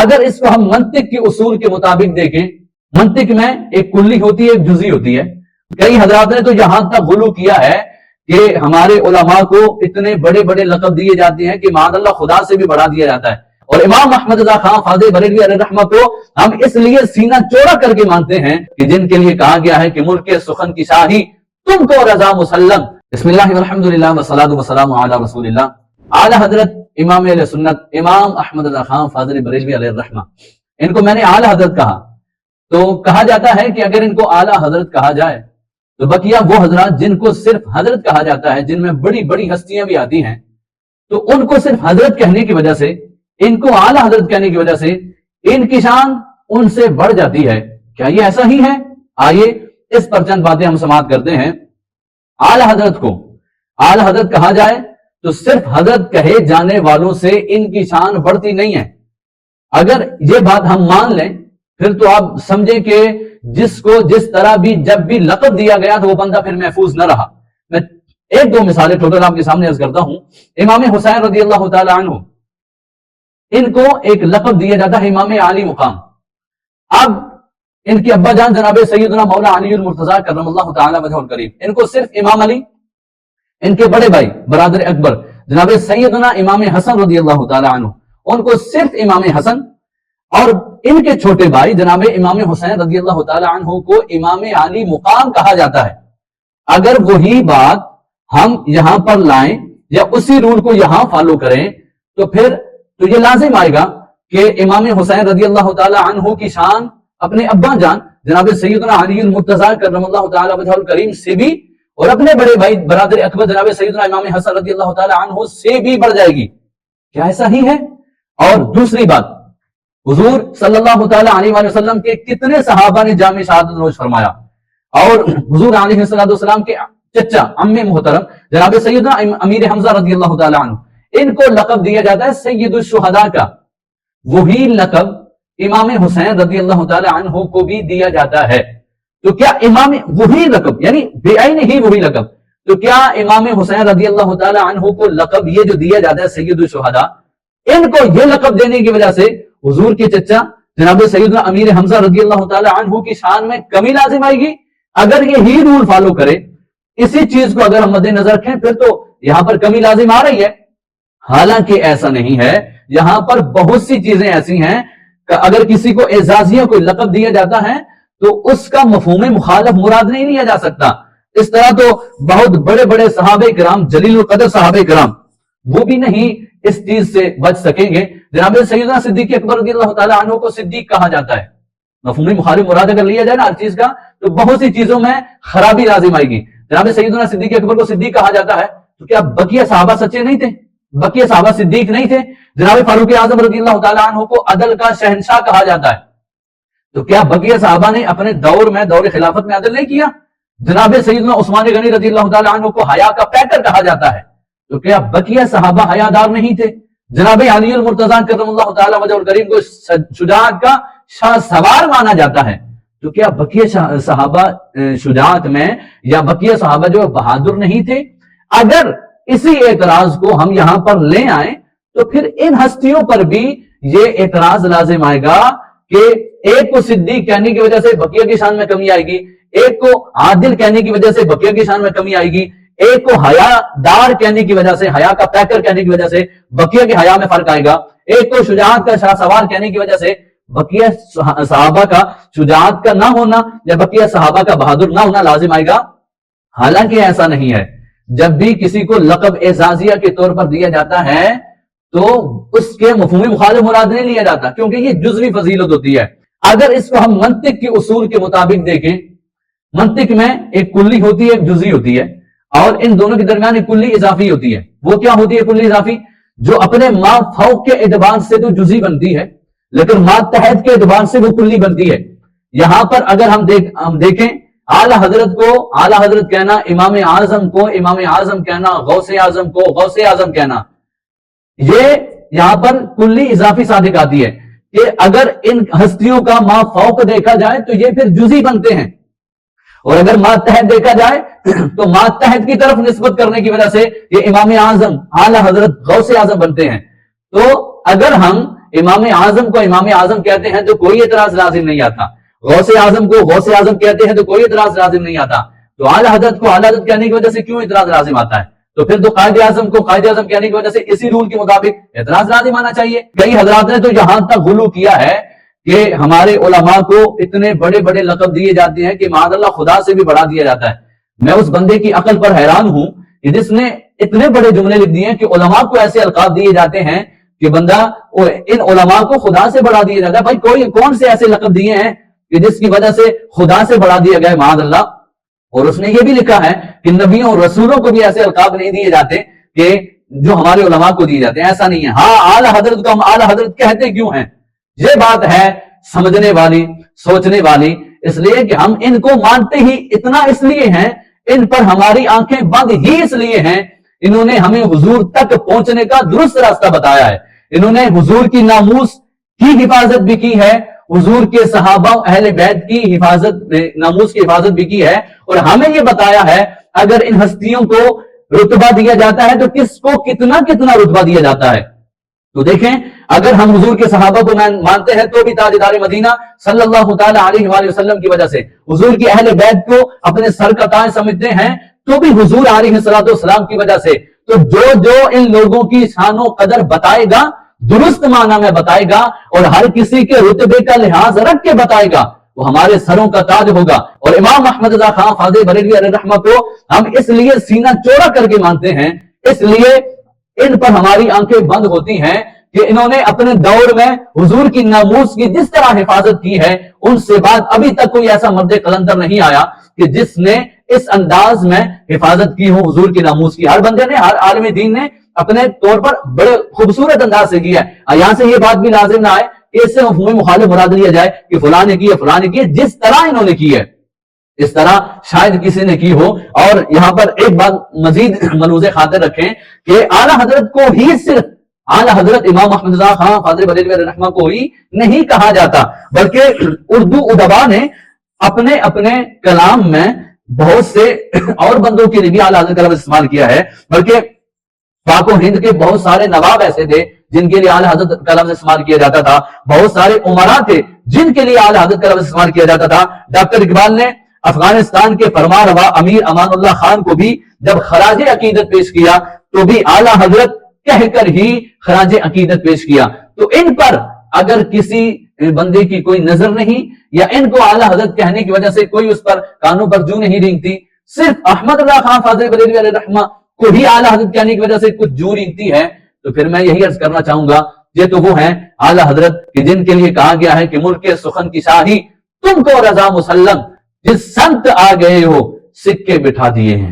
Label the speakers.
Speaker 1: اگر اس کو ہم منطق کے اصول کے مطابق دیکھیں، منطق میں ایک کلی ہوتی ہے ایک جزئی ہوتی ہے. کئی حضرات نے تو یہاں تک غلو کیا ہے کہ ہمارے علماء کو اتنے بڑے بڑے لقب دیے جاتے ہیں کہ معاذ اللہ خدا سے بھی بڑھا دیا جاتا ہے. اور امام احمد رضا خان فاضل بریلوی علیہ رحمہ کو ہم اس لیے سینہ چوڑا کر کے مانتے ہیں کہ جن کے لیے کہا گیا ہے کہ ملک سخن کی شاہی تم کو رضا مسلم. بسم اللہ والحمد للہ والصلاۃ والسلام علی رسول اللہ. اعلی حضرت امام اہل سنت امام احمد رضا خان فاضل بریلوی علیہ الرحمہ، ان کو میں نے اعلی حضرت کہا تو کہا جاتا ہے کہ اگر ان کو اعلی حضرت کہا جائے تو بقیہ وہ حضرات جن کو صرف حضرت کہا جاتا ہے، جن میں بڑی بڑی ہستیاں بھی آتی ہیں، تو ان کو صرف حضرت کہنے کی وجہ سے، ان کو اعلی حضرت کہنے کی وجہ سے ان کی شان ان سے بڑھ جاتی ہے. کیا یہ ایسا ہی ہے؟ آئیے اس پر چند باتیں ہم سماعت کرتے ہیں. اعلی حضرت کو اعلی حضرت کہا جائے تو صرف حضرت کہے جانے والوں سے ان کی شان بڑھتی نہیں ہے. اگر یہ بات ہم مان لیں پھر تو آپ سمجھیں کہ جس کو جس طرح بھی جب بھی لقب دیا گیا تو وہ بندہ پھر محفوظ نہ رہا. میں ایک دو مثالیں ٹوٹل آپ کے سامنے عرض کرتا ہوں. امام حسین رضی اللہ تعالی عنہ، ان کو ایک لقب دیا جاتا ہے امام عالی مقام. اب ان کے ابا جان جناب سیدنا مولا علی المرتضیٰ کرم اللہ تعالی وجہہ الکریم، ان کو صرف امام علی، ان کے بڑے بھائی برادر اکبر جناب سیدنا امام حسن رضی اللہ تعالی عنہ، ان کو صرف امام حسن، اور ان کے چھوٹے بھائی جناب امام حسین رضی اللہ تعالی عنہ کو امام علی مقام کہا جاتا ہے. اگر وہی بات ہم یہاں پر لائیں یا اسی رول کو یہاں فالو کریں تو پھر تو یہ لازم آئے گا کہ امام حسین رضی اللہ تعالی عنہ کی شان اپنے ابا جان جناب سیدنا علی المرتضیٰ کرم اللہ تعالی وجہہ الکریم سے بھی، اور اپنے بڑے بھائی برادر اکبر جناب سیدنا امام حسن رضی اللہ تعالی عنہ سے بھی بڑھ جائے گی. کیا ایسا ہی ہے؟ اور دوسری بات، حضور صلی اللہ تعالی علیہ وآلہ وسلم کے کتنے صحابہ نے جامع شہادت نوش فرمایا، اور حضور علیہ السلام کے چچا عم محترم جناب سیدنا امیر حمزہ رضی اللہ تعالی عنہ، ان کو لقب دیا جاتا ہے سید الشہداء کا. وہی لقب امام حسین رضی اللہ تعالی عنہ کو بھی دیا جاتا ہے. تو کیا امام وہی لقب یعنی بے عین ہی وہی لقب، تو کیا امام حسین رضی اللہ تعالی عنہ کو لقب یہ جو دیا جاتا ہے سید الشہداء، ان کو یہ لقب دینے کی وجہ سے حضور کے چچا جناب سیدنا امیر حمزہ رضی اللہ تعالی عنہ کی شان میں کمی لازم آئے گی؟ اگر یہ ہی رول فالو کرے، اسی چیز کو اگر ہم مد نظر رکھیں پھر تو یہاں پر کمی لازم آ رہی ہے. حالانکہ ایسا نہیں ہے. یہاں پر بہت سی چیزیں ایسی ہیں کہ اگر کسی کو اعزازیہ کوئی لقب دیا جاتا ہے تو اس کا مفہوم مخالف مراد نہیں لیا جا سکتا. اس طرح تو بہت بڑے بڑے صحابہ کرام، جلیل القدر صحابہ کرام، وہ بھی نہیں اس چیز سے بچ سکیں گے. جناب سیدنا صدیق اکبر رضی اللہ تعالی عنہ کو صدیق کہا جاتا ہے. مفہوم مخالف مراد اگر لیا جائے نا ہر چیز کا تو بہت سی چیزوں میں خرابی لازم آئے گی. جناب سیدنا صدیق اکبر کو صدیق کہا جاتا ہے تو کیا بقیہ صحابہ سچے نہیں تھے؟ بقیہ صحابہ صدیق نہیں تھے؟ جناب فاروق اعظم رضی اللہ تعالی عنہ کو عدل کا شہنشاہ کہا جاتا ہے تو کیا بقیہ صحابہ نے اپنے دور میں، دور خلافت میں عدل نہیں کیا؟ جناب سیدنا عثمان غنی رضی اللہ تعالی عنہ کو حیا کا پیکر کہا جاتا ہے تو کیا بقیہ صحابہ حیادار نہیں تھے؟ جناب علی المرتضیٰ کرم اللہ تعالی وجہہ الکریم کو شجاعت کا شاہ سوار مانا جاتا ہے تو کیا بقیہ صحابہ شجاعت میں یا بقیہ صحابہ جو بہادر نہیں تھے؟ اگر اسی اعتراض کو ہم یہاں پر لے آئیں تو پھر ان ہستیوں پر بھی یہ اعتراض لازم آئے گا کہ ایک کو صدیق کہنے کی وجہ سے بقیہ کی شان میں کمی آئے گی، ایک کو عادل کہنے کی وجہ سے بقیہ کی شان میں کمی آئے گی، ایک کو حیا دار کہنے کی وجہ سے، حیا کا پیکر کہنے کی وجہ سے بقیہ کے حیا میں فرق آئے گا، ایک کو شجاعت کا شاہ سوار کہنے کی وجہ سے بقیہ صحابہ کا شجاعت کا نہ ہونا یا بقیہ صحابہ کا بہادر نہ ہونا لازم آئے گا. حالانکہ ایسا نہیں ہے. جب بھی کسی کو لقب اعزازیہ کے طور پر دیا جاتا ہے تو اس کے مفہوم مخالف مراد نہیں لیا جاتا کیونکہ یہ جزوی فضیلت ہوتی ہے. اگر اس کو ہم منطق کے اصول کے مطابق دیکھیں، منطق میں ایک کلی ہوتی ہے ایک جزوی ہوتی ہے اور ان دونوں کے درمیان ایک کلی اضافی ہوتی ہے. وہ کیا ہوتی ہے کلی اضافی؟ جو اپنے ما فوق کے اعتبار سے تو جزوی بنتی ہے لیکن ما تحت کے اعتبار سے وہ کلی بنتی ہے. یہاں پر اگر ہم دیکھیں اعلی حضرت کو اعلی حضرت کہنا، امام اعظم کو امام اعظم کہنا، غوث اعظم کو غوث اعظم کہنا، یہ یہاں پر کلی اضافی صادق آتی ہے کہ اگر ان ہستیوں کا ما فوق دیکھا جائے تو یہ پھر جزئی بنتے ہیں اور اگر ما تحت دیکھا جائے تو ما تحت کی طرف نسبت کرنے کی وجہ سے یہ امام اعظم اعلی حضرت غوث اعظم بنتے ہیں. تو اگر ہم امام اعظم کو امام اعظم کہتے ہیں تو کوئی اعتراض لازم نہیں آتا، غوث اعظم کو غوث اعظم کہتے ہیں تو کوئی اعتراض لازم نہیں آتا، تو اعلی حضرت کو اعلی حضرت کہنے کی وجہ سے کیوں اعتراض لازم آتا ہے؟ تو پھر تو قائد اعظم کو قائد اعظم کہنے کی وجہ سے اسی رول کے مطابق اعتراض لازم آنا چاہیے۔ کئی حضرات نے تو یہاں تک غلو کیا ہے کہ ہمارے علماء کو اتنے بڑے بڑے لقب دیے جاتے ہیں کہ معاذ اللہ خدا سے بھی بڑھا دیا جاتا ہے۔ میں اس بندے کی عقل پر حیران ہوں کہ جس نے اتنے بڑے جملے لکھ دیے ہیں کہ علماء کو ایسے القاب دیے جاتے ہیں کہ بندہ ان علماء کو خدا سے بڑھا دیا جاتا ہے۔ بھائی کوئی کون سے ایسے لقب دیے ہیں کہ جس کی وجہ سے خدا سے بڑھا دیا گیا معاذ اللہ؟ اور اس نے یہ بھی لکھا ہے کہ نبیوں اور رسولوں کو بھی ایسے القاب نہیں دیے جاتے کہ جو ہمارے علماء کو دیے جاتے ہیں، ایسا نہیں ہے۔ ہاں اعلی حضرت کو ہم اعلی حضرت کہتے کیوں ہیں؟ یہ بات ہے سمجھنے والی، سوچنے والی، اس لیے کہ ہم ان کو مانتے ہی اتنا اس لیے ہیں، ان پر ہماری آنکھیں بند ہی اس لیے ہیں، انہوں نے ہمیں حضور تک پہنچنے کا درست راستہ بتایا ہے، انہوں نے حضور کی ناموس کی حفاظت بھی کی ہے، حضور کے صحابہ اہل بیت کی حفاظت، ناموس کی حفاظت بھی کی ہے، اور ہمیں یہ بتایا ہے اگر ان ہستیوں کو رتبہ دیا جاتا ہے تو کس کو کتنا کتنا رتبہ دیا جاتا ہے۔ تو دیکھیں اگر ہم حضور کے صحابہ کو مانتے ہیں تو بھی تاجدار مدینہ صلی اللہ تعالی علیہ وآلہ وسلم کی وجہ سے، حضور کی اہل بیت کو اپنے سر کا تاج سمجھتے ہیں تو بھی حضور علیہ السلام کی وجہ سے۔ تو جو ان لوگوں کی شان و قدر بتائے گا، درست معنی میں بتائے گا، اور ہر کسی کے رتبے کا لحاظ رکھ کے بتائے گا، وہ ہمارے سروں کا تاج ہوگا۔ اور امام احمد رضا خان فاضل بریلوی علیہ الرحمہ کو ہم اس لیے سینہ چوڑا کر کے مانتے ہیں، اس لیے ان پر ہماری آنکھیں بند ہوتی ہیں کہ انہوں نے اپنے دور میں حضور کی ناموس کی جس طرح حفاظت کی ہے، ان سے بعد ابھی تک کوئی ایسا مرد قلندر نہیں آیا کہ جس نے اس انداز میں حفاظت کی ہو حضور کی ناموس کی۔ ہر بندے نے، ہر عالم دین نے اپنے طور پر بڑے خوبصورت انداز سے کیا ہے۔ یہاں سے یہ بات بھی لازم نہ آئے کہ اس سے مفہوم مخالف مراد لیا جائے کہ فلاں نے کی ہے، فلاں نے کی ہے، جس طرح انہوں نے کی ہے اس طرح شاید کسی نے کی ہو۔ اور یہاں پر ایک بات مزید ملحوظ خاطر رکھیں کہ اعلی حضرت کو ہی صرف اعلی حضرت امام احمد رضا خان فاضل بریلوی علیہ الرحمہ کو ہی نہیں کہا جاتا، بلکہ اردو ادبا نے اپنے اپنے کلام میں بہت سے اور بندوں کے لیے بھی اعلی حضرت کا لفظ استعمال کیا ہے، بلکہ پاک و ہند کے بہت سارے نواب ایسے تھے جن کے لیے اعلی حضرت کا لفظ استعمال کیا جاتا تھا، بہت سارے عمراء تھے جن کے لیے اعلی حضرت کا لفظ استعمال کیا جاتا تھا۔ ڈاکٹر اقبال نے افغانستان کے فرما روا امیر امان اللہ خان کو بھی جب خراج عقیدت پیش کیا تو بھی اعلی حضرت کہہ کر ہی خراج عقیدت پیش کیا۔ تو ان پر اگر کسی بندے کی کوئی نظر نہیں یا ان کو اعلی حضرت کہنے کی وجہ سے کوئی اس پر کانوں پر جو نہیں رینگتی، صرف احمد رضا خان فاضل بریلوی علیہ الرحمہ کو بھی اعلی حضرت کہنے کی وجہ سے کچھ جو رینگتی ہے، تو پھر میں یہی عرض کرنا چاہوں گا یہ تو وہ ہیں اعلی حضرت کہ جن کے لیے کہا گیا ہے کہ ملک سخن کی شاہی تم کو رضا مسلم، جس سمت آ گئے ہو سکے بٹھا دیے ہیں۔